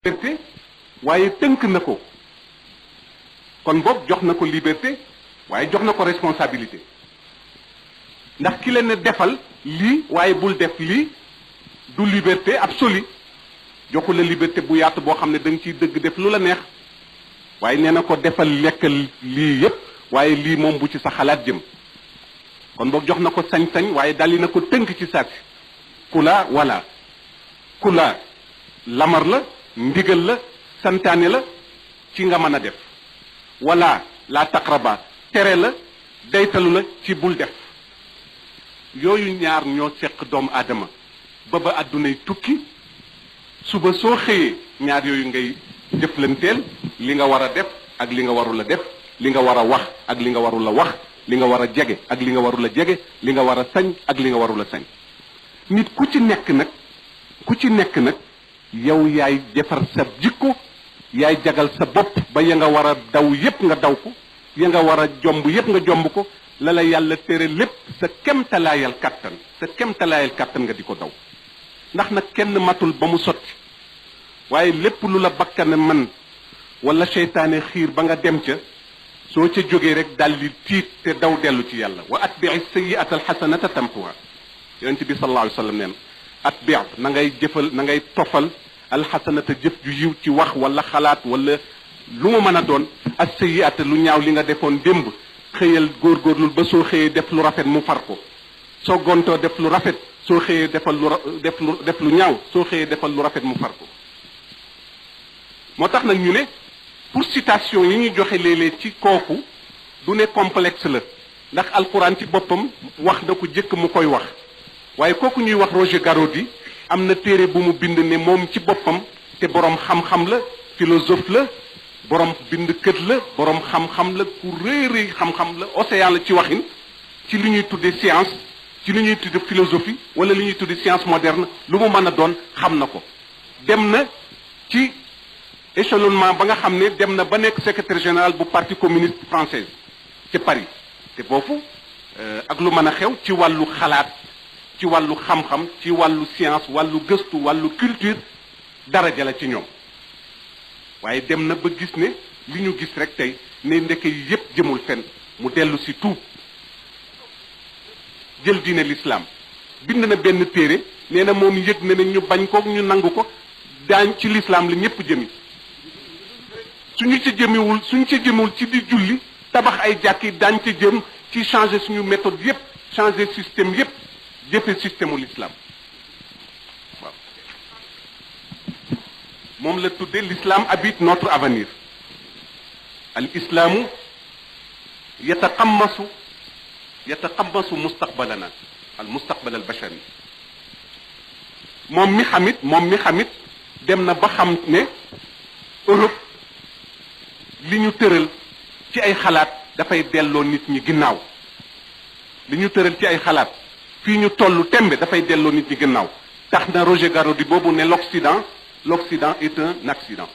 liberté waaye tënk na ko kon boog jox na ko liberté waaye jox na ko responsabilité ndax ki leen ne defal lii waaye bul def lii du liberté absolue joxu la liberté bu yaatu boo xam ne da nga ciy dëgg def lu la neex waaye nee na ko defal lekkal lii yépp waaye lii moom bu ci sa xalaat jëm kon boog jox na ko sañ-sañ waaye daldi na ko tënk ci saasi kula wala kula lamar la ndigal la santaane la ci nga mën a def wala la taqraba tere la daytalu la ci bul def yooyu ñaar ñoo seq doomu aadama ba àddunay tukki suba soo xëyee ñaar yooyu ngay jëflanteel li nga war a def ak li nga warul a def li nga war a wax ak li nga warul a wax li nga war a jege ak li nga warul a jege li nga war a sañ ak li nga warul a sañ nit ku ci nekk nag yow yaay defar sa jikko yaay jagal sa bopp ba ya nga war a daw yépp nga daw ko ya nga war a jomb yépp nga jomb ko la la yàlla tere lépp sa kemtalaayal kàttan nga di ko daw ndax nag kenn matul ba mu sotti waaye lépp lu la bakkane man wala seytaane xiir ba nga dem ca soo ca jógee rek daldi tiit te daw dellu ci yàlla wa atbi'i sayyi'ata alxasanata tampuha yonent bi sallallahu alayhi wa sallam neen atbi' na ngay tofal alxasanata jëf ju yiw ci wax wala xalaat wala lu mu mën a doon as sayyi'ata lu ñaaw li nga defoon démb xëyal góorgóorlul ba soo xëyee def lu rafet mu far ko soo gontoo def lu rafet soo xëyee def lu ñaaw soo xëyee defal lu rafet mu far ko moo tax nag ñu ne pour citation yi ñuy joxe léeg-léeg ci kooku du ne complexe la ndax alquran ci boppam wax na ko jëkk mu koy wax waaye kooku ñuy wax Roger Garaudy am na téere bu mu bind ne moom ci boppam te boroom xam-xam la philosophe la boroom bind kët la boroom xam-xam la ku rëy xam-xam la océan la ci waxin ci li ñuy tudde science ci li ñuy tudde philosophie wala li ñuy tudde science moderne lu mu mën a doon xam na ko dem na ci échelonnement ba nga xam ne dem na ba nekk secrétaire général bu parti communiste français ci Paris te foofu ak lu mën a xew ci wàllu xalaat ci wàllu xam-xam ci wàllu science wàllu gëstu wàllu culture daraja la ci ñoom waaye dem na ba gis ne li ñu gis rek tey ne ndeke yi yépp jëmul fenn mu dellu si tuub jël diine l'islam bind na benn téere nee na moom yëg na ne ñu bañ ko ñu nangu ko daañ ci l'islam la ñépp jëmi suñu ca jëmiwul ci di julli tabax ay jàkki daañ ca jëm ci changer suñu méthode yépp changer système yépp jëfe système u l'islam waaw moom la tudde l'islam habite notre avenir al islaamu yataqammasu mustaqbalana al mustaqbal al bashari moom mi xamit dem na ba xam ne Europe li ñu tëral ci ay xalaat dafay delloo nit ñi ginnaaw li ñu tëral ci ay xalaat fii ñu tollu tembe dafay delloo nit ñi ginnaaw tax na Roger Garaudy boobu ne l'Occident est un accident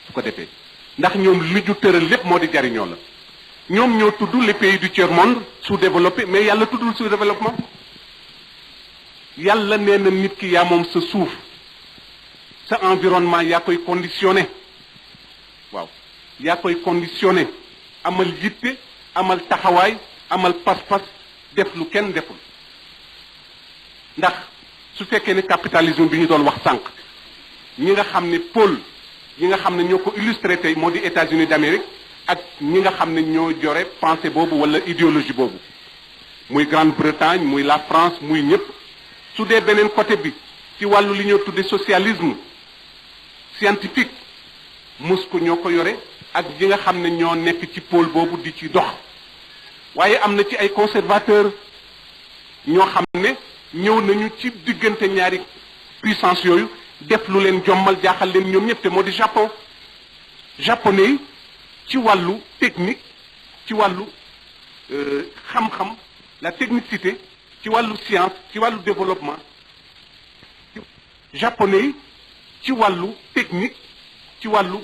su ko defee ndax ñoom li ñu tëral lépp moo di jariñoo la ñoom ñoo tudd les pays du tiers monde sous-développé mais yàlla tuddul sous-développement yàlla nee na nit ki yaa moom sa suuf sa environnement yaa koy conditionné waaw yaa koy conditionné amal yitte amal taxawaay amal pas-pas def lu kenn deful ndax su fekkee ne capitalisme bi ñu doon wax sànq ñi nga xam ne pôle ñi nga xam ne ñoo ko illustré tey moo di États-Unis d'Amérique ak ñi nga xam ne ñoo jore pensée boobu wala idéologie boobu muy Grande-Bretagne muy la France muy ñëpp su dee beneen côté bi ci wàllu li ñoo tudde socialisme scientifique Moscou ñoo ko yore ak ñi nga xam ne ñoo nekk ci pôle boobu di ci dox waaye am na ci ay conservateurs ñoo xam ne ñëw nañu ci diggante ñaari puissance yooyu def lu leen jommal jaaxal leen ñoom ñëpp te moo di Japon japonais yi ci wàllu technique ci wàllu xam-xam la technicité ci wàllu science ci wàllu développement japonais yi ci wàllu technique ci wàllu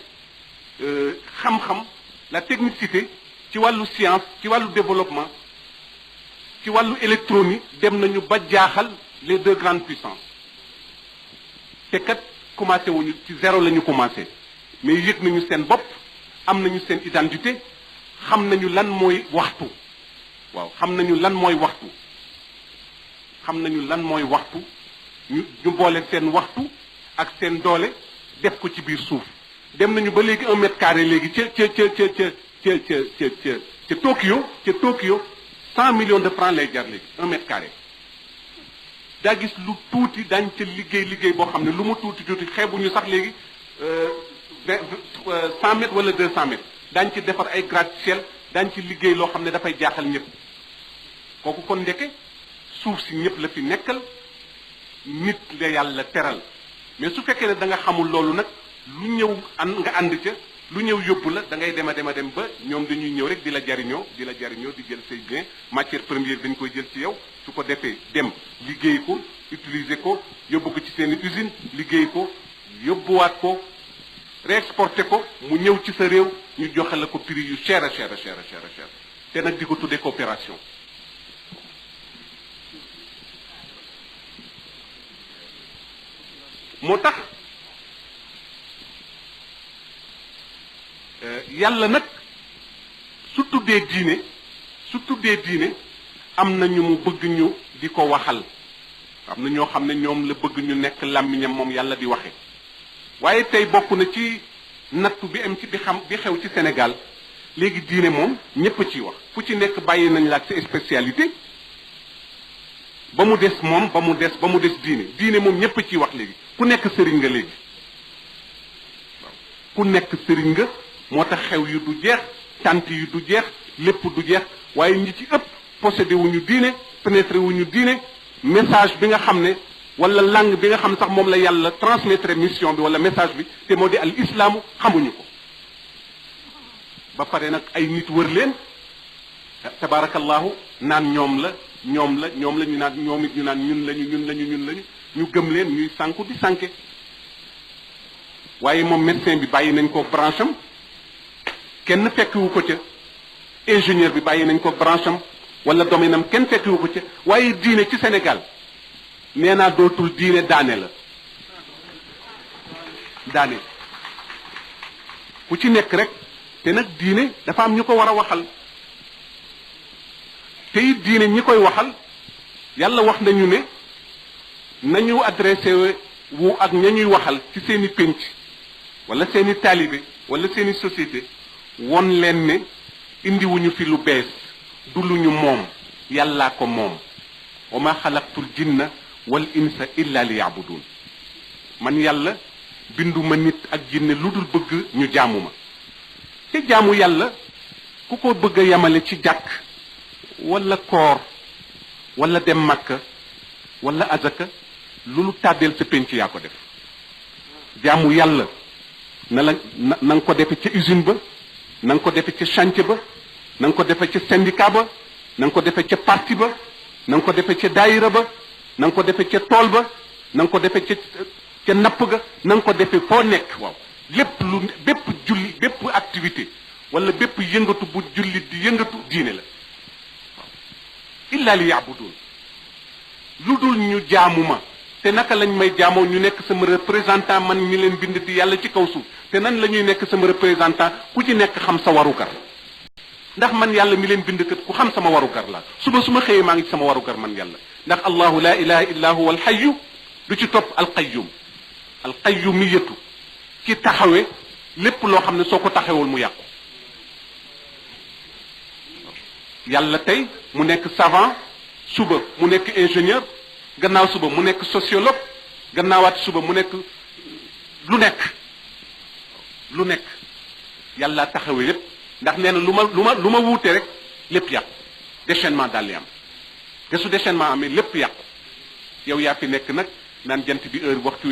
xam-xam la technicité ci wàllu science ci wàllu développement ci wàllu électronique dem nañu ba jaaxal les deux grandes puissances te kat commencé wuñu ci zéro la ñu commencé mais yëg nañu seen bopp am nañu seen identité xam nañu lan mooy waxtu waaw xam nañu lan mooy waxtu xam nañu lan mooy waxtu ñu boole seen waxtu ak seen doole def ko ci biir suuf dem nañu ba léegi 1 mètre carré léegi ca Tokyo 100 millions de francs lay jar léegi 1 mètre carré daa gis lu tuuti dañ ca liggéey boo xam ne lu mu tuuti xeebuñu sax léegi 100 mètres wala 200 mètres daañ ci defar ay gratte-ciel daañ ci liggéey loo xam ne dafay jaaxal ñëpp kooku kon ndeke suuf si ñëpp la fi nekkal nit la yàlla teral mais su fekkee ne da nga xamul loolu nag lu ñëw nga ànd ca lu ñëw yóbbu la da ngay dem a dem ba ñoom dañuy ñëw rek di la jariñoo di jël say bien matière première dañ koy jël ci yow su ko defee dem liggéey ko utiliser ko yóbbu ko ci seen usine liggéey ko yóbbuwaat ko réexporté ko mu ñëw ci sa réew ñu joxe la ko prix yu cher te nag di ko tuddee coopération moo tax yàlla nag su tuddee diine am na ñu mu bëgg ñu di ko waxal am na ñoo xam ne ñoom la bëgg ñu nekk làmmiñam moom yàlla di waxe waaye tey bokk na ci nattu bi am ci bi xew ci Sénégal léegi diine moom ñépp a ciy wax fu ci nekk bàyyi nañ la ak sa spécialité ba mu des diine moom ñépp a ciy wax léegi ku nekk sëriñ nga léegi waaw ku nekk sëriñ nga moo tax xew yu du jeex cant yu du jeex lépp du jeex waaye ñi ci ëpp possédé wuñu diine pénétré wuñu diine message bi nga xam ne wala langue bi nga xam sax moom la yàlla transmettre mission bi wala message bi te moo di al islaamu xamuñu ko ba pare nag ay nit wër leen tabarakallahu naan ñoom la ñu naan ñoom it ñu naan ñun lañu ñu gëm leen ñuy sànku di sànke waaye moom médecin bi bàyyi nañ ko branche am kenn fekkiwu ko ca ingénieur bi bàyyi nañ ko branche am wala domaine am kenn fekkiwu ko ca waaye diine ci Sénégal nee naa dootul diine daane la daane ku ci nekk rek te nag diine dafa am ñu ko war a waxal te it diine ñi koy waxal yàlla wax nañu ne nañu adressé wu ak ña ñuy waxal ci seeni pénc wala seeni taalibe wala seeni société won leen ne indiwuñu fi lu bees du lu ñu moom yàllaa ko moom wa ma xalaqtul jinna wal insa illa li yaabudun man yàlla binduma nit ak jinne lu dul bëgg ñu jaamu ma te jaamu yàlla ku ko bëgg a yamale ci jàkk wala koor wala dem makka wala azaka lu tàddeel sa penc yaa ko def jaamu yàlla na nga ko defe ca usine ba na nga ko defe ca chantier ba na nga ko defe ca syndicat ba na nga ko defe ca parti ba na nga ko defe ca daayira ba na nga ko defe ca tool ba na nga ko defe ca napp ga na nga ko defe foo nekk waaw bépp activité wala bépp yëngatu bu jullit di yëngatu diine la waaw illa li yaabudun lu dul ñu jaamu ma te naka lañ may jaamoo ñu nekk sama représentant man mi leen bind di yàlla ci kaw suuf te nan la ñuy nekk sama représentant ku ci nekk xam sa warugar ndax man yàlla mi leen bind kat ku xam sama warugar la suba su ma xëyee maa ngi ci sama warugar man yàlla ndax allahu la ilaha illa huwa alxayu du ci topp alqayyum alqayyumiyatu ci taxawe lépp loo xam ne soo ko taxawul mu yàqu yàlla tey mu nekk savant suba mu nekk ingénieur gannaaw suba mu nekk sociologue gannaawaat suba mu nekk lu nekk yàlla taxawe lépp ndax nee na lu ma wuute rek lépp yàqu déchaînement daal di am te su déchaînement amee lépp yàqu yow yaa fi nekk nag naan jant bi waxtu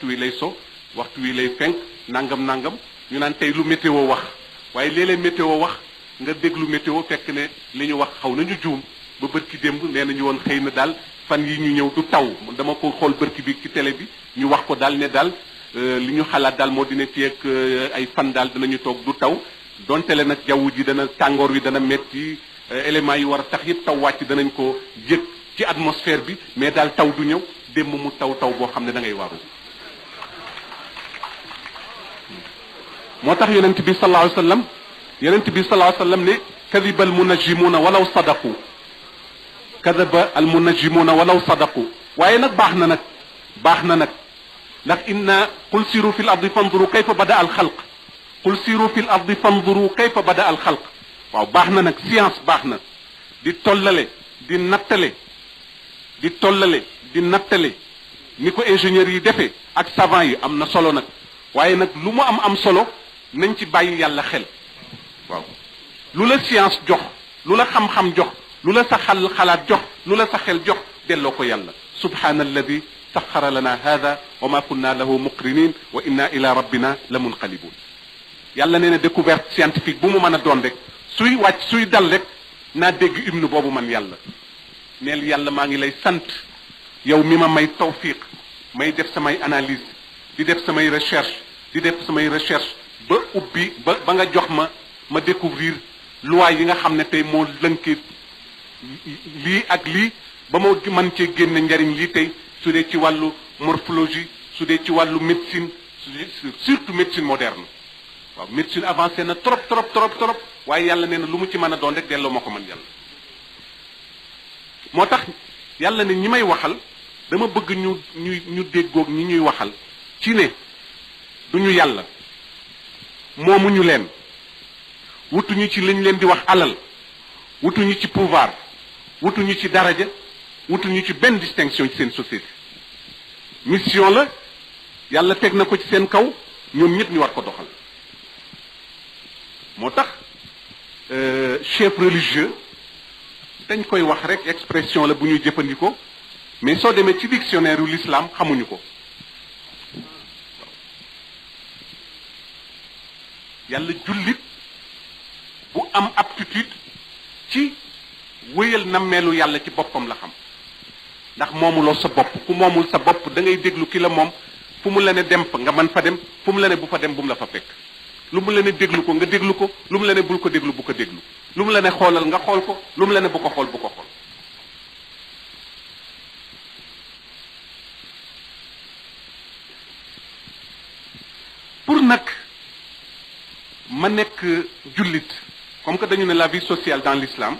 wi lay so waxtu wi lay fenk nangam ñu naan tey lu météo wax waaye léeg-léeg météo wax nga déglu météo fekk ne li ñu wax xaw nañu juum ba bërki démb nee nañu woon xëy na daal fan yi ñu ñëw du taw dama ko xool bërki bi ci télé bi ñu wax ko daal ne daal li ñu xalaat daal moo dina fi ak ay fan daal dinañu toog du taw donte le nag jaww ji dana tàngoor wi dana metti éléments yi war a tax yëpp taw wàcc danañ ko yëg ci atmosphère bi mais daal taw du ñëw démb mu taw boo xam ne da ngay waaru moo tax yonent bi sallallahu alayhi wasallam ne kadiba almunajimuna walaw sadaqu kadaba almunajimuna walaw sadaqu waaye nag baax na nag ndax inna qul siru fi l ardi fanduru kayfa bada al xalq qul siru fi l ardi fanduru kayfa bada al xalq waaw baax na nag science baax na di tollale di nattale ni ko ingénieurs yi defee ak savant yi am na solo nag waaye nag lu mu am solo nañ ci bàyyi yàlla xel waaw lu la science jox lu la xam-xam jox lu la sa xalaat jox lu la sa xel jox delloo ko yàlla subhana alladi saxara lana hada wa ma kunna lahu muqrinin wa inna ila rabbina la munqalibun yàlla nee na découverte scientifique bu mu mën a doon rek suy dal rek naa dégg hymne boobu man yàlla neel yàlla maa ngi lay sant yow mi ma may tawfiq may def samay analyse di def samay recherche ba ubbi ba nga jox ma découvrir loi yi nga xam ne tey moo lënkee lii ak lii ba ma mën cee génne njariñ lii tey su dee ci wàllu morphologie su dee ci wàllu médecine surtout médecine moderne waaw médecine avancée na trop waaye yàlla nee na lu mu ci mën a doon rek delloo ma ko man yàlla moo tax yàlla ne ñi may waxal dama bëgg ñu déggoog ñi ñuy waxal ci ne duñu yàlla moomuñu leen wutuñu ci liñ leen di wax alal wutuñu ci pouvoir wutuñu ci daraja wutuñu ci benn distinction ci seen société mission la yàlla teg na ko ci seen kaw ñoom ñëpp ñu war ko doxal moo tax chef religieux dañ koy wax rek expression la bu ñuy jëfandikoo mais soo demee ci dictionnaire yu l'islam xamuñu ko yàlla jullit bu am aptitude ci wéyal nammeelu yàlla ci boppam la xam ndax moomuloo sa bopp ku moomul sa bopp da ngay déglu ki la moom fu mu la ne dem fa nga mën fa dem fu mu la ne bu fa dem bu mu la fa fekk lu mu la ne déglu ko nga déglu ko lu mu la ne bul ko déglu bu ko déglu lu mu la ne xoolal nga xool ko lu mu la ne bu ko xool bu ko xool pour nag ma nekk jullit comme que dañu ne la vie sociale dans l'islam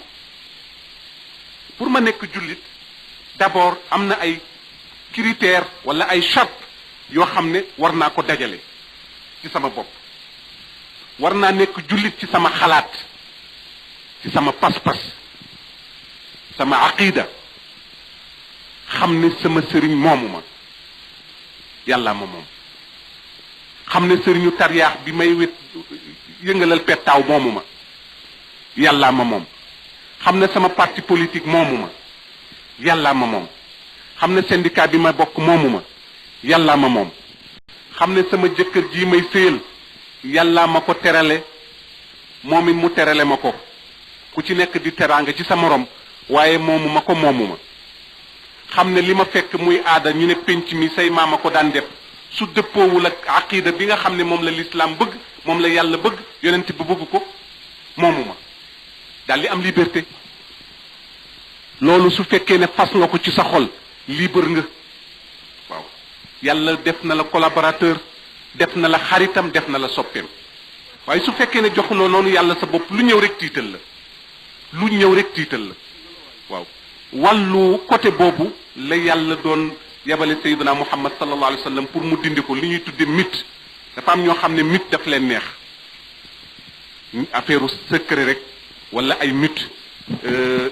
pour ma nekk jullit d'abord am na ay critères wala ay charte yoo xam ne war naa ko dajale ci sama bopp war naa nekk jullit ci sama xalaat ci sama pas-pas sama aqida xam ne sama sëriñ moomu ma yàlla ma moom xam ne sëriñu tariyaax bi may wét yëngalal pettaaw moomu ma yàllaa ma moom xam ne sama parti politique moomu ma yàllaa ma moom xam ne syndicat bi ma bokk moomu ma yàllaa ma moom xam ne sama jëkkër ji may sëyal yàllaa ma ko terale moom it mu terale ma ko ku ci nekk di teraanga ci sa morom waaye moomu ma ko moomu ma xam ne li ma fekk muy aada ñu ne penc mi say maama ko daan def su dëppoowul ak aqida bi nga xam ne moom la l'islam bëgg moom la yàlla bëgg yonent bi bëgg ko moomu ma daal di am liberté loolu su fekkee ne fas nga ko ci sa xol libre nga waaw yàlla def na la collaborateur def na la xaritam def na la soppeem waaye su fekkee ne joxuloo noonu yàlla sa bopp lu ñëw rek tiital la waaw wàllu côté boobu la yàlla doon yabale sayyidina Muhammad sallallahu alayhi wa sallam pour mu dindi ko li ñuy tudde mythe dafa am ñoo xam ne mythe daf leen neex affaire secret rek wala ay mythe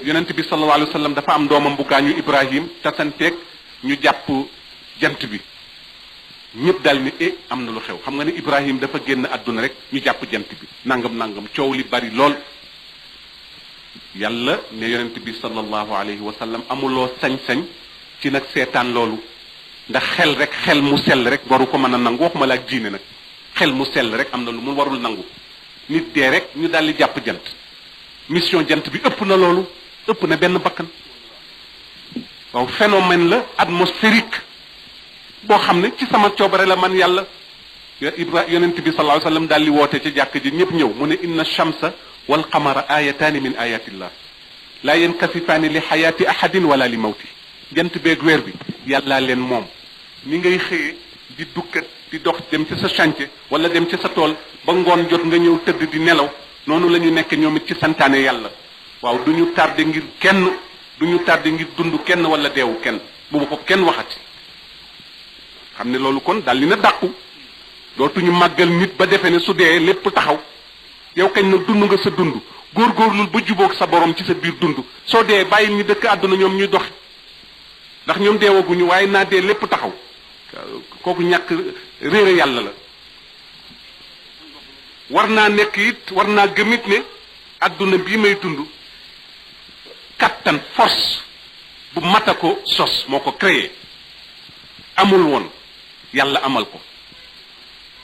yonent bi sallallahu alayhi wa sallam dafa am doomam bu gaañu Ibrahim tasanteeg ñu jàpp jant bi ñëpp daal ni am na lu xew xam nga ne Ibrahim dafa génn àdduna rek ñu jàpp jant bi nangam coow li bari lool yàlla ne yonent bi sallallahu alayhi wa sallam amuloo sañ-sañ ci nag seetaan loolu ndax xel mu sell rek waru ko mën a nangu waxuma la ak diine nag xel mu sell rek am na lu mu warul nangu nit dee rek ñu daal di jàpp jant mission jant bi ëpp na loolu ëpp na benn bakkan waaw phénomène la atmosphérique boo xam ne ci sama coobare la man yàlla yonent bi sallallahu alayhi wa sallam daal di woote ca jàkk ji ñëpp ñëw mu ne inna shamsa wal qamara ayataani min ayatillah laa yankasifaani li xayaati ahadin wala li mawti jant beeg weer bi yàllaa leen moom ni ngay xëyee di dukkat di dox dem ci sa chantier wala dem ci sa tool ba ngoon jot nga ñëw tëdd di nelaw noonu la ñu nekk ñoom it ci santaane yàlla waaw du ñu tardé ngir kenn du ñu tardé ngir dund kenn wala deewu kenn bu ko kenn waxati xam ne loolu kon daal li na dàqu dootuñu màggal nit ba defe ne su dee lépp taxaw yow kañ na dund nga sa dund góorgóorlul ba jubóog sa borom ci sa biir dund soo dee bàyyil ñu dëkk àdduna ñoom ñuy dox ndax ñoom deewaguñu waaye naa dee lépp taxaw kooku ñàkk réere yàlla la war naa nekk it war naa gëmit ne àdduna bii may dund kattan force bu mata ko sos moo ko créé amul woon yàlla amal ko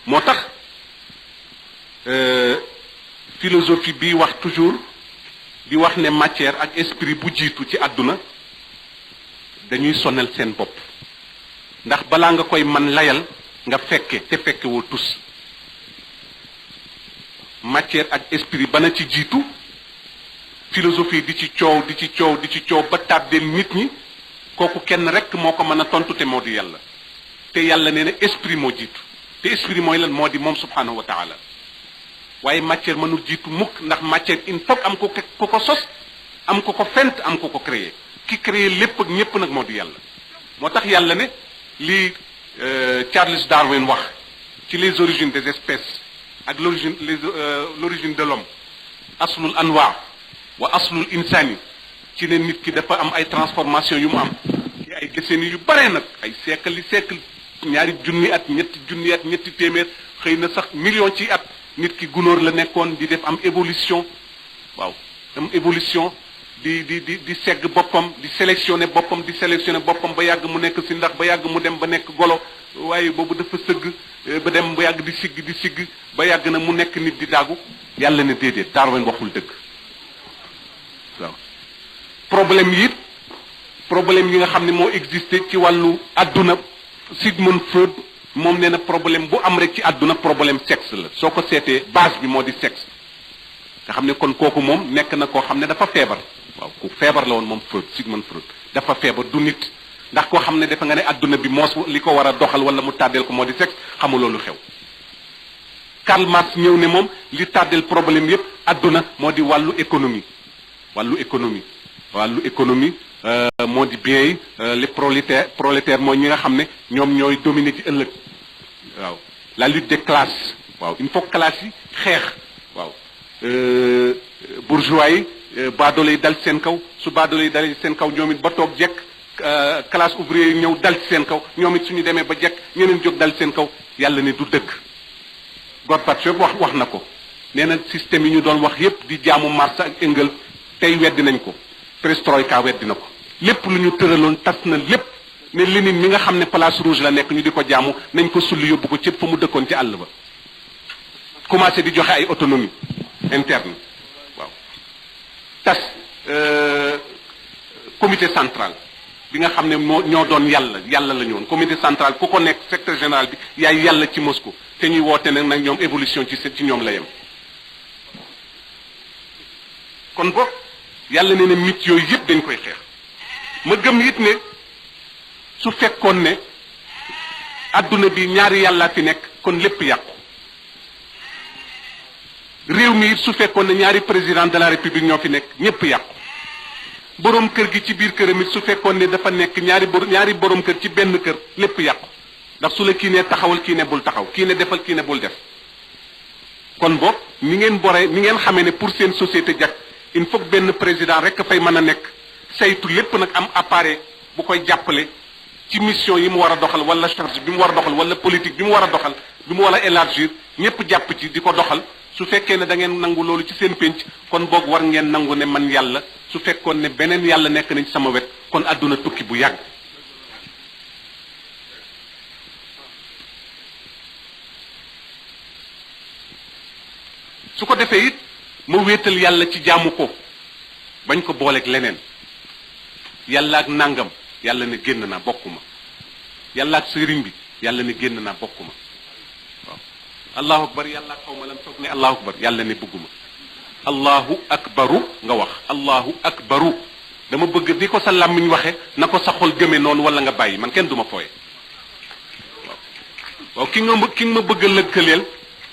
moo tax philosophie bi wax toujours di wax ne matière ak esprit bu jiitu ci àdduna dañuy sonal seen bopp ndax balaa nga koy man layal nga fekke te fekke woo tus matière ak esprit bana ci jiitu philosophie di ci coow di ci coow di ci coow ba tàbbeel nit ñi kooku kenn rek moo ko mën a tontu te moo di yàlla te yàlla nee na esprit moo jiitu te esprit mooy lan moo di moom subhanahu wa taala waaye matière mënul jiitu mukk ndax matière il faut am ko ko sos am ko ko fent am ko ko créé ki créé lépp ak ñépp nag moo di yàlla moo tax yàlla ne lii Charles Darwin wax ci les origines des espèces ak l'origine de l'homme aslul anwa wa aslul insani ci ne nit ki dafa am ay transformation yu mu am ci ay décennies yu bare nag ay siècle ñaari junni at ñetti junni at ñetti téeméer xëy na sax million ci at nit ki gunóor la nekkoon di def am évolution waaw am évolution di segg boppam di sélectionner boppam ba yàgg mu nekk si ndax ba yàgg mu dem ba nekk golo waaye boobu dafa sëgg ba dem ba yàgg di sigg ba yàgg na mu nekk nit di daagu yàlla ne déedéet Darwin waxul dëgg waaw problème yi nga xam ne moo existé ci wàllu adduna Sigmund Freud moom nee na problème bu am rek ci àdduna problème sexe la soo ko seetee base bi moo di sexe nga xam ne kon kooku moom nekk na koo xam ne dafa feebar waaw ku feebar la woon moom Freud Sigmund Freud dafa feebar du nit ndax koo xam ne dafa nga ne àdduna bi moos li ko war a doxal wala mu tàddeel ko moo di sexe xamul loolu xew Karl Marx ñëw ne moom li tàddeel problème yépp àdduna moo di wàllu économie moo di bien yi les prolétaires mooy ñi nga xam ne ñoom ñooy dominer ci ëllëg waaw la lutte des classes waaw il faut classes yi xeex waaw bourgeois yi baadoole yi dal ci seen kaw su baadoole yi dalee ci seen kaw ñoom it ba toog jekk classe ouvrier yi ñëw dal ci seen kaw ñoom it suñu demee ba jekk ñeneen jóg dal ci seen kaw yàlla ne du dëgg Gorbatchev wax na ko nee na système yi ñu doon wax yépp di jaamu Marx ak Engels tey weddi nañ ko perestroïka weddi na ko lépp lu ñu tëraloon tas na lépp ne Lénine mi nga xam ne place rouge la nekk ñu di ko jaamu nañ ko sulli yóbbu ko cëpp fa mu dëkkoon ci àll ba commencé di joxe ay autonomie interne waaw tas comité central bi nga xam ne ñoo doon yàlla la ñu woon comité central ku ko nekk secrétaire général bi yaay yàlla ci Moscou te ñuy woote nag ñoom évolution ci ñoom la yem kon boog yàlla ne na mit yooyu yëpp dañ koy xeex ma gëm it ne su fekkoon ne adduna bi ñaari yàllaa fi nekk kon lépp yàqu réew mi it su fekkoon ne ñaari président de la république ñoo fi nekk ñépp yàqu borom kër gi ci biir këram it su fekkoon ne dafa nekk ñaari borom kër ci benn kër lépp yàqu ndax su la kii ne taxawal kii ne bul taxaw kii ne defal kii ne bul def kon boog ni ngeen xamee ne pour seen société jag il faut que benn président rek fay mën a nekk saytu lépp nag am appareil bu koy jàppale ci mission yi mu war a doxal wala charge bi mu war a doxal wala politique bi mu war a doxal bi mu war a élargir ñépp jàpp ci di ko doxal su fekkee ne da ngeen nangu loolu ci seen pénc kon boog war ngeen nangu ne man yàlla su fekkoon ne beneen yàlla nekk nañ ci sama wet kon àdduna tukki bu yàgg su ko defee it ma wéetal yàlla ci jaamu ko bañ ko booleeg leneen yàlla ak nangam yàlla ne génn naa bokkuma yàlla ak sëriñ bi yàlla ne génn naa bokkuma waaw allahu akbar yàlla ak xaw ma lan foog ne allahu akbar yàlla ne bëgguma allahu akbaru nga wax allahu akbaru dama bëgg di ko sa làmmiñ waxe na ko sa xol gëme noonu wala nga bàyyi man kenn duma fooye waaw waaw ki nga ma bëgg a lëkkaleel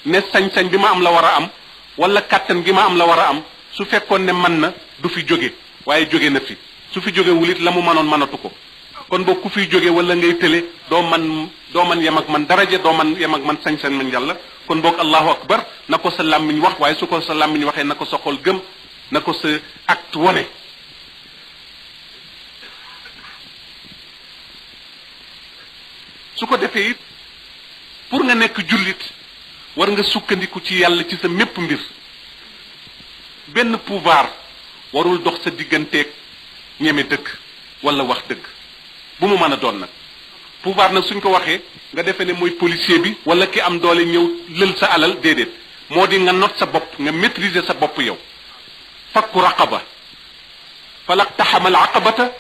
ne sañ-sañ bi ma am la war a am wala kàttan gi ma am la war a am su fekkoon ne man na du fi jóge waaye jóge na fi su fi jóge wulit la mu mënoon mënatu ko kon boo ku fiy jóge wala ngay tële doo man yem ak man daraja doo man yem ak man sañ-sañ man yàlla kon boog allahu akbar na ko sa làmmiñ wax waaye su ko sa làmmiñ waxee na ko sa xol gëm na ko sa acte wone su ko defee it pour nga nekk jullit war nga sukkandiku ci yàlla ci sa mépp mbir benn pouvoir warul dox sa digganteeg ñeme dëgg wala wax dëgg bu mu mën a doon nag pouvoir nag suñ ko waxee nga defee ne mooy policier bi wala ki am doole ñëw lël sa alal déedéet moo di nga not sa bopp nga maîtriser sa bopp yow fakku raqaba falaqtaxama al aqabata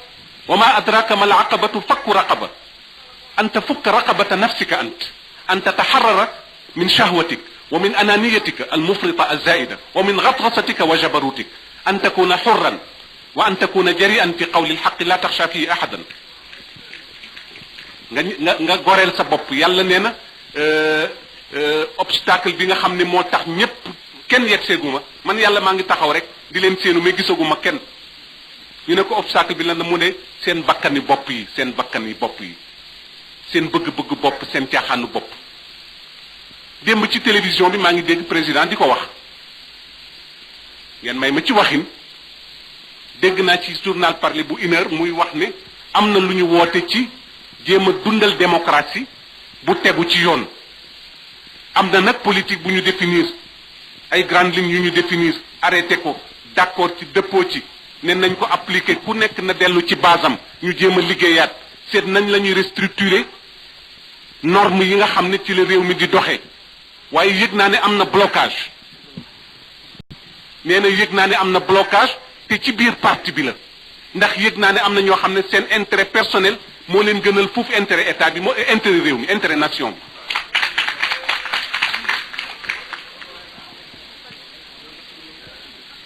wa ma adraka ma al aqabatu fakku raqaba an tafukka raqabata nafsika an tataxarrara min shahwatik wa min ananiyatika almufrita alzaida wa min gatgasatika wa jabarutik an takuna xurran wa an takuna jarian fi qawli alxaqi la taxsha fihi ahadan nga goreel sa bopp yàlla nee na obstacle bi nga xam ne moo tax ñépp kenn yegg seeguma man yàlla maa ngi taxaw rek di leen seenu mais gisaguma kenn ñu ne ko obstacle bi lan na mu ne seen bakkani bopp yi seen bakkani bopp yi seen bëgg-bëgg bopp seen caaxaanu bopp démb ci télévision bi maa ngi dégg président di ko wax ngeen may ma ci waxin dégg naa ci journal parler bu une heure muy wax ne am na lu ñu woote ci jéem a dundal démocratie bu tegu ci yoon am na nag politique bu ñu définir ay grandes lignes yu ñu définir arrêté ko d'accord ci dëppoo ci ne nañ ko appliquer ku nekk na dellu ci basam ñu jéem a liggéeyaat seet nañ la ñuy restructurer normes yi nga xam ne ci la réew mi di doxee waaye yëg naa ne am na blocage nee na yëg naa ne am na blocage te ci biir parti bi la ndax yëg naa ne am na ñoo xam ne seen intérêt personnel moo leen gënal foofu intérêt état bi moo intérêt réew mi intérêt nation bi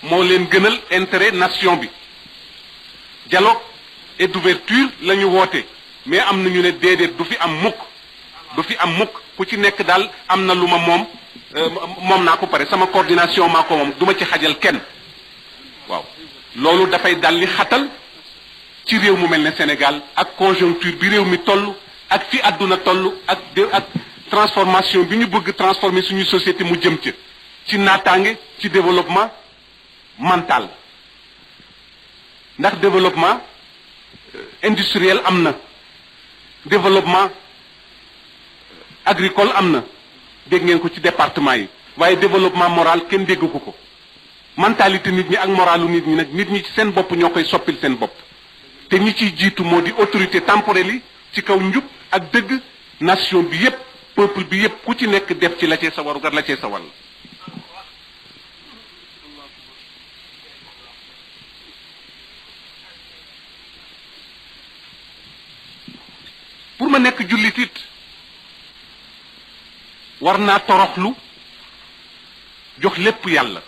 moo leen gënal intérêt nation bi dialogue et d'ouverture la ñu woote mais am na ñu ne déedéet du fi am mukk du fi am mukk ku ci nekk daal am na lu ma moom naa ko pare sama coordination maa ko moom du ma ci xajal kenn waaw loolu dafay dal li xatal ci réew mu mel ne Sénégal ak conjoncture bi réew mi toll ak fi àdduna toll ak transformation bi ñu bëgg transformer suñu société mu jëm ci naataange ci développement mental ndax développement industriel am na développement agricole am na dégg ngeen ko ci département yi waaye développement moral kenn déggu ko mentalité nit ñi ak moralu nit ñi nag nit ñi ci seen bopp ñoo koy soppil seen bopp te ñi ciy jiitu moo di autorité temporelle yi ci kaw njub ak dëgg nation bi yépp peuple bi yépp ku ci nekk def ci la cee sa warugar la cee sa wàll pour ma nekk jullit it war naa toroxlu jox lépp yàlla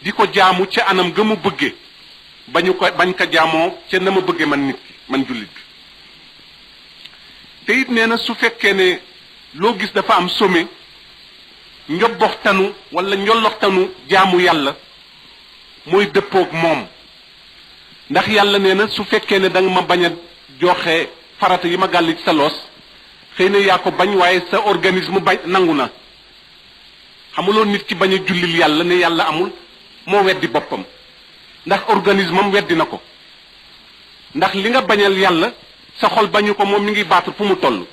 di ko jaamu ca anam ga mu bëgge bañ ko jaamoo ca na ma bëgge man nit ki man jullit bi te it nee na su fekkee ne loo gis dafa am sommet njobboxtanu wala njolloxtanu jaamu yàlla mooy dëppoog moom ndax yàlla nee na su fekkee ne da nga ma bañ a joxe farata yi ma gàll ci sa loos xëy na yaa ko bañ waaye sa organisme bañ nangu na xamuloo nit ki bañ a jullil yàlla ne yàlla amul moo weddi boppam ndax organisme am weddi na ko ndax li nga bañal yàlla sa xol bañu ko moom mi ngi battre fu mu toll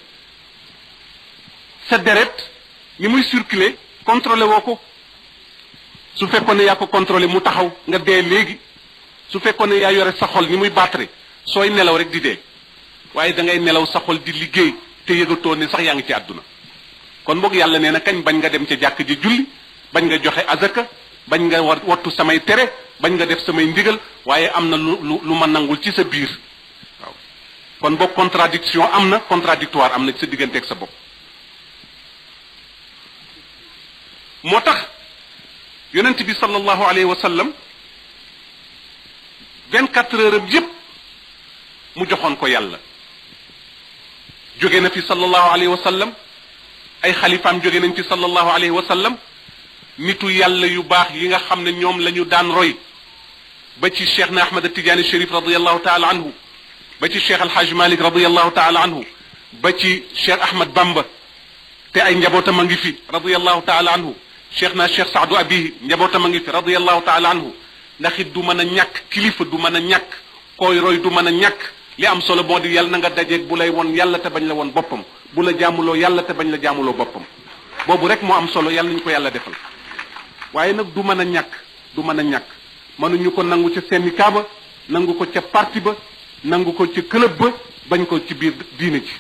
sa deret ni muy circuler contrôlé woo ko su fekkoon ne yaa ko contrôlé mu taxaw nga dee léegi su fekkoon ne yaa yore sa xol ni muy battre sooy nelaw rek di dee waaye da ngay nelaw sa xol di liggéey te yëgatoo ne sax yaa ngi ci àdduna kon boog yàlla nee na kañ bañ nga dem ca jàkk ji julli bañ nga joxe azaka bañ nga wattu samay tere bañ nga def samay ndigal waaye am na lu ma nangul ci sa biir waaw kon boog contradiction am na contradictoire am na ci sa digganteeg sa bopp moo tax yonent bi sallallahu alayhi wa sallam 24 heures am yépp mu joxoon ko yàlla jóge na fi sallallahu alayhi wa sallam ay xalifaam jóge nañ fi sallallahu alayhi wa sallam nitu yàlla yu baax yi nga xam ne ñoom la ñu daan roy ba ci cheikh na ahmad tidiane sharif radiallahu taala anhu ba ci cheikh alhaj malik radiallahu taala anhu ba ci cheikh ahmad bamba te ay njabootam a ngi fi radiallahu taala anhu cheikh na cheikh saadu abihi njabootam a ngi fi radiallahu taala anhu ndax it du mën a ñàkk kilifa du mën a ñàkk koy roy du mën a ñàkk li am solo moo di yàlla na nga dajeeg bu lay won yàlla te bañ la won boppam bu la jaamuloo yàlla te bañ la jaamuloo boppam boobu rek moo am solo yàlla nañu ko yàlla defal waaye nag du mën a ñàkk du mën a ñàkk mënuñu ko nangu ca syndicat ba nangu ko ca parti ba nangu ko ca club ba bañ ko ci biir diine ci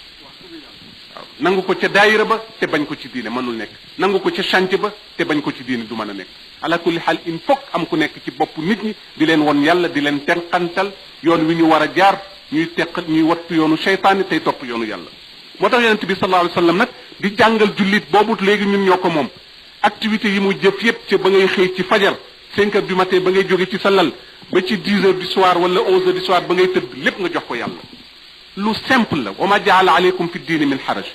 waaw nangu ko ca daayira ba te bañ ko ci diine mënul nekk nangu ko ca chantier ba te bañ ko ci diine du mën a nekk ala kulli xaal il faut am ku nekk ci bopp nit ñi di leen won yàlla di leen tenqantal yoon wi ñu war a jaar ñuy wattu yoonu seytaane tey topp yoonu yàlla moo tax yonent bi sallallahu alayhi wa sallam nag di jàngal jullit boobu léegi ñun ñoo ko moom activités yi mu jëf yépp ca ba ngay xëy ci fajar 5 heures du matin ba ngay jóge ci sa lal ba ci 10 heures du soir wala 11 heures du soir ba ngay tëdd lépp nga jox ko yàlla lu simple la wa ma jaala aleykum fi diine min xaraj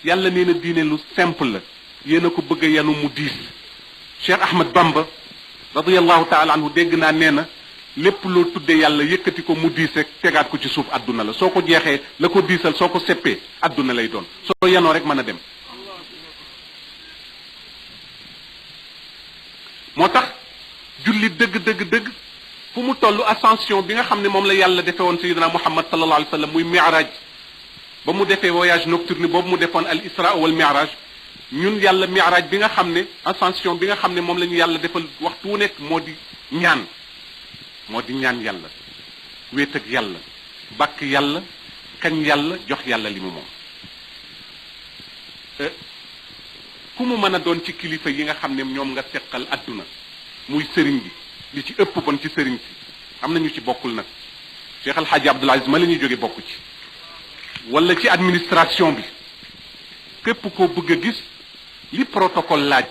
yàlla nee na diine lu simple la yéen a ko bëgg a yanu mu diis cheikh ahmad bamba radiallahu taala anhu dégg naa nee na lépp loo tuddee yàlla yëkkati ko mu diis rek tegaat ko ci suuf adduna la soo ko jeexee la ko diisal soo ko seppee adduna lay doon soo yanoo rek mën a dem moo tax julli dëgg fu mu toll ascension bi nga xam ne moom la yàlla defee woon sayyidina muhammad sallallahu alayhi wa sallam muy mi'raj ba mu defee voyage nocturne boobu mu defoon al isra wal mi'raj ñun yàlla mi'raj bi nga xam ne ascension bi nga xam ne moom la ñu yàlla defal waxtu wu nekk moo di ñaan yàlla wéet ak yàlla bàkk yàlla kañ yàlla jox yàlla li mu moom ku mu mën a doon ci kilifa yi nga xam ne ñoom nga seqal adduna muy sëriñ bi li ci ëpp bon ci sëriñ si am na ñu ci bokkul nag Cheikh Alhaji Abdoul Aziz ma la ñuy jóge bokku ci wala ci administration bi képp koo bëgg a gis li protocole laaj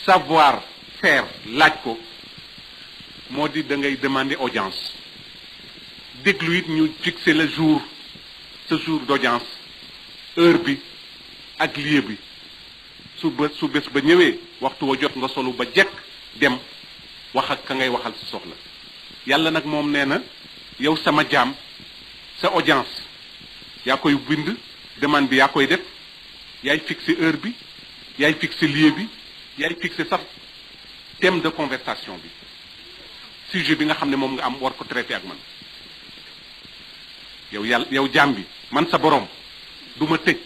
savoir faire laaj ko moo di da ngay demander audience déglu it ñu fixer le jour ce jour d'audience heure bi ak lieu bi su bés ba ñëwee waxtu wa jot nga solu ba jekk dem wax ak ka ngay waxal sa soxla yàlla nag moom nee na yow sama jaam sa audience yaa koy bind demande bi yaa koy def yaay fixer heure bi yaay fixer lieu bi yaay fixer sax thème de conversation bi sujet bi nga xam ne moom nga am war ko traité ak man yow jaam bi man sa borom du ma tëj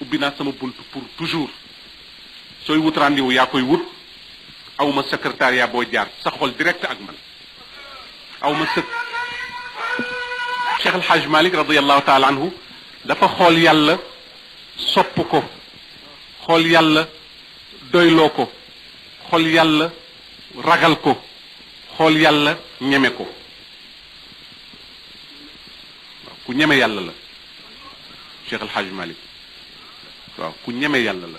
ubbi naa sama bunt pour toujours sooy wut rendez-vous yaa koy wut awma secrétariat boo jaar sa xol direct ak man awma Cheikh El Hadj Malick radiallahu taala anhu dafa xool yàlla sopp ko xool yàlla doyloo ko xool yàlla ragal ko xool yàlla ñeme ko waaw ku ñeme yàlla la Cheikh El Hadj Malick waaw ku ñeme yàlla la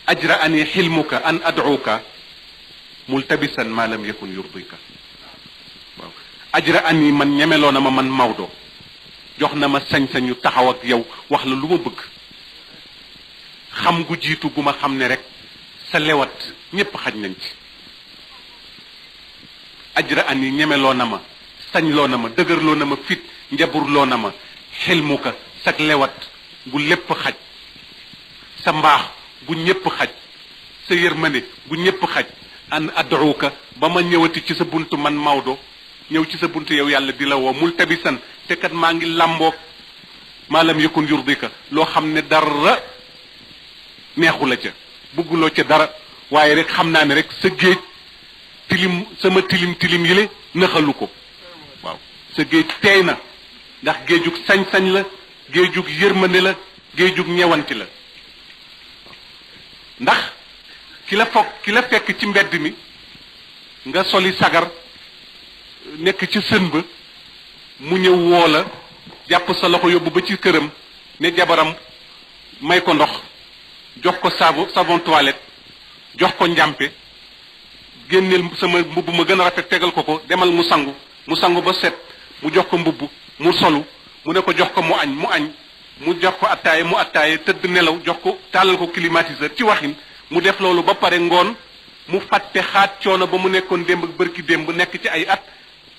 ajra'ani xilmuka an ad'uka multabisan ma lam yakun yurdika waaw ajra'ani man ñemeloo na ma man Maodo jox na ma sañ-sañu taxaw ak yow wax la lu ma bëgg xam gu jiitu gu ma xam ne rek sa lewat ñépp xaj nañ ci ajra'ani ñemeloo na ma sañloo na ma dëgërloo na ma fit njaburloo na ma xilmuka sak lewat gu lépp xaj sa mbaax gu ñépp xaj sa yërmande gu ñépp xaj an ad'uka ba ma ñëwati ci sa buntu man Maodo ñëw ci sa buntu yow yàlla di la woo multabisan te kat maa ngi làmboog maa lam yakun yurdika loo xam ne dara neexu la ca bugguloo ca dara waaye rek xam naa ne rek sa géej tilim sama tilim yile nëxalu ko waaw sa géej teey na ndax géejug sañ-sañ la géejug yërmande la géejug ñewanti la ndax ki la fekk ci mbedd mi nga soli sagar nekk ci sën ba mu ñëw woo la jàpp sa loxo yóbbu ba ci këram ne jabaram may ko ndox jox ko savon toilette jox ko njàmpe génneel sama mbubb ma gën a rafet tegal ko demal mu sangu ba set mu jox ko mbubb mu solu mu ne ko jox ko mu añ mu jox ko attaaye mu attaaye tëdd nelaw jox ko tàllal ko climatiseur ci waxin mu def loolu ba pare ngoon mu fàtte xaat coono ba mu nekkoon démb ak bërki démb nekk ci ay at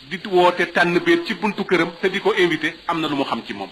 di woote tànn beet ci buntu këram te di ko invité am na lu mu xam ci moom